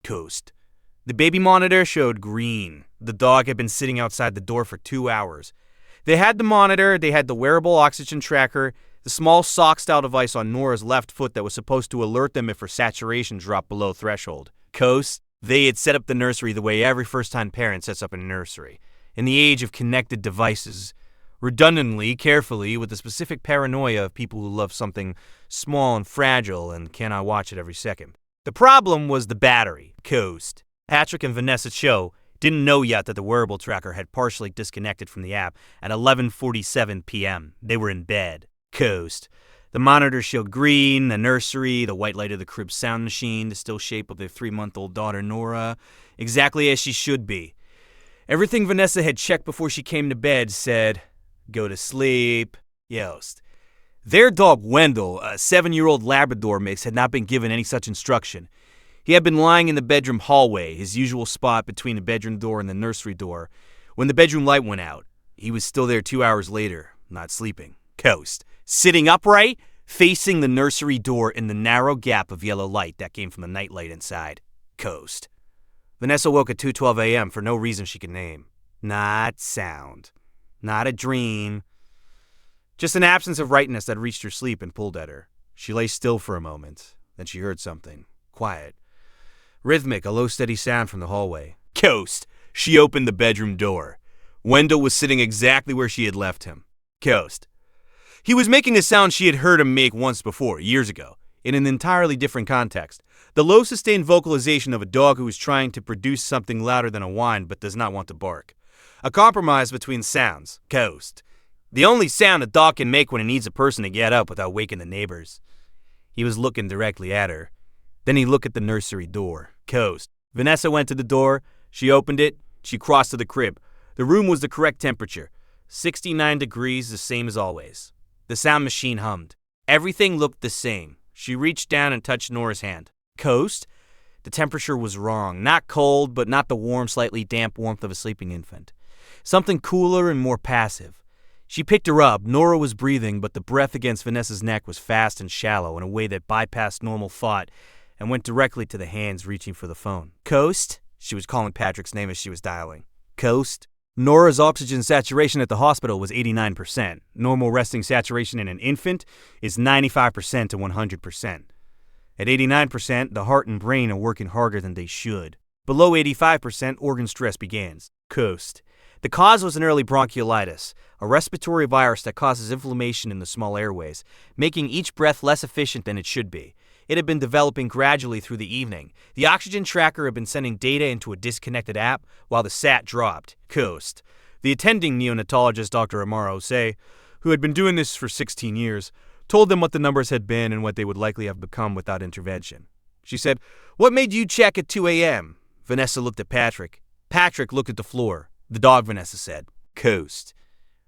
Coast. The baby monitor showed green. The dog had been sitting outside the door for 2 hours. They had the monitor, they had the wearable oxygen tracker, the small sock-style device on Nora's left foot that was supposed to alert them if her saturation dropped below threshold. Coast. They had set up the nursery the way every first-time parent sets up a nursery. In the age of connected devices. Redundantly, carefully, with the specific paranoia of people who love something small and fragile and cannot watch it every second. The problem was the battery. Coast. Patrick and Vanessa Cho didn't know yet that the wearable tracker had partially disconnected from the app at 11:47 p.m. They were in bed. Coast. The monitor showed green, the nursery, the white light of the crib sound machine, the still shape of their 3-month-old daughter Nora, exactly as she should be. Everything Vanessa had checked before she came to bed said, go to sleep, Yost. Their dog Wendell, a 7-year-old Labrador mix, had not been given any such instruction. He had been lying in the bedroom hallway, his usual spot between the bedroom door and the nursery door. When the bedroom light went out, he was still there 2 hours later, not sleeping. Coast. Sitting upright, facing the nursery door in the narrow gap of yellow light that came from the nightlight inside. Coast. Vanessa woke at 2:12 a.m. for no reason she could name. Not sound. Not a dream. Just an absence of rightness that reached her sleep and pulled at her. She lay still for a moment. Then she heard something. Quiet. Rhythmic, a low steady sound from the hallway. Coast. She opened the bedroom door. Wendell was sitting exactly where she had left him. Coast. He was making a sound she had heard him make once before, years ago, in an entirely different context. The low sustained vocalization of a dog who is trying to produce something louder than a whine but does not want to bark. A compromise between sounds. Coast. The only sound a dog can make when it needs a person to get up without waking the neighbors. He was looking directly at her. Then he looked at the nursery door. Coast. Vanessa went to the door. She opened it. She crossed to the crib. The room was the correct temperature. 69 degrees, the same as always. The sound machine hummed. Everything looked the same. She reached down and touched Nora's hand. Coast? The temperature was wrong. Not cold, but not the warm, slightly damp warmth of a sleeping infant. Something cooler and more passive. She picked her up. Nora was breathing, but the breath against Vanessa's neck was fast and shallow in a way that bypassed normal thought and went directly to the hands reaching for the phone. Coast? She was calling Patrick's name as she was dialing. Coast? Nora's oxygen saturation at the hospital was 89%. Normal resting saturation in an infant is 95% to 100%. At 89%, the heart and brain are working harder than they should. Below 85%, organ stress begins. Coast. The cause was an early bronchiolitis, a respiratory virus that causes inflammation in the small airways, making each breath less efficient than it should be. It had been developing gradually through the evening. The oxygen tracker had been sending data into a disconnected app while the SAT dropped. Coast. The attending neonatologist, Dr. Amaro Say, who had been doing this for 16 years, told them what the numbers had been and what they would likely have become without intervention. She said, "What made you check at 2 a.m.? Vanessa looked at Patrick. Patrick looked at the floor. The dog, Vanessa said. Coast.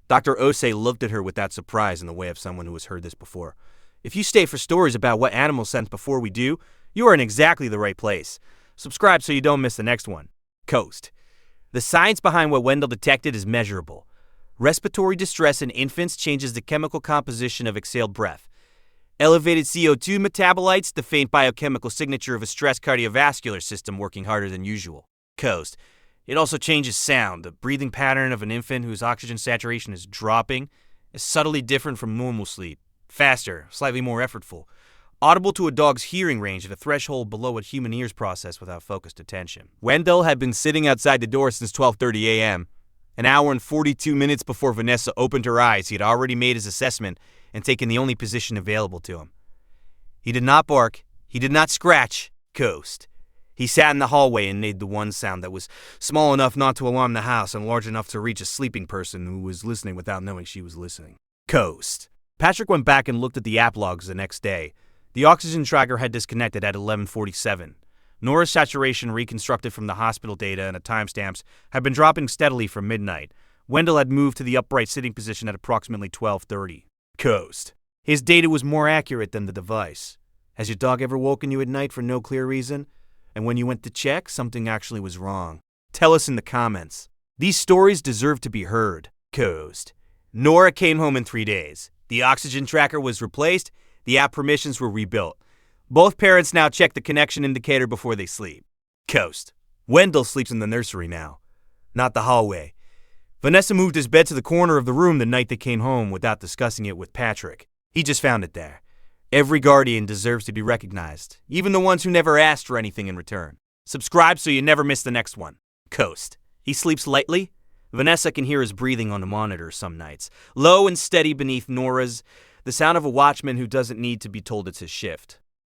Dr. Osei looked at her with that surprise in the way of someone who has heard this before. If you stay for stories about what animals sense before we do, you are in exactly the right place. Subscribe so you don't miss the next one. Coast. The science behind what Wendell detected is measurable. Respiratory distress in infants changes the chemical composition of exhaled breath. Elevated CO2 metabolites, the faint biochemical signature of a stressed cardiovascular system working harder than usual. Coast. It also changes sound. The breathing pattern of an infant whose oxygen saturation is dropping is subtly different from normal sleep. Faster, slightly more effortful. Audible to a dog's hearing range at a threshold below what human ears process without focused attention. Wendell had been sitting outside the door since 12:30 a.m. An hour and 42 minutes before Vanessa opened her eyes, he had already made his assessment and taken the only position available to him. He did not bark. He did not scratch. Coast. He sat in the hallway and made the one sound that was small enough not to alarm the house and large enough to reach a sleeping person who was listening without knowing she was listening. Coast. Patrick went back and looked at the app logs the next day. The oxygen tracker had disconnected at 11:47. Nora's saturation, reconstructed from the hospital data and the timestamps, had been dropping steadily from midnight. Wendell had moved to the upright sitting position at approximately 12:30. Coast. His data was more accurate than the device. Has your dog ever woken you at night for no clear reason? And when you went to check, something actually was wrong? Tell us in the comments. These stories deserve to be heard. Coast. Nora came home in 3 days. The oxygen tracker was replaced. The app permissions were rebuilt. Both parents now check the connection indicator before they sleep. Coast. Wendell sleeps in the nursery now, not the hallway. Vanessa moved his bed to the corner of the room the night they came home without discussing it with Patrick. He just found it there. Every guardian deserves to be recognized, even the ones who never asked for anything in return. Subscribe so you never miss the next one. Coast. He sleeps lightly. Vanessa can hear his breathing on the monitor some nights, low and steady beneath Nora's, the sound of a watchman who doesn't need to be told it's his shift.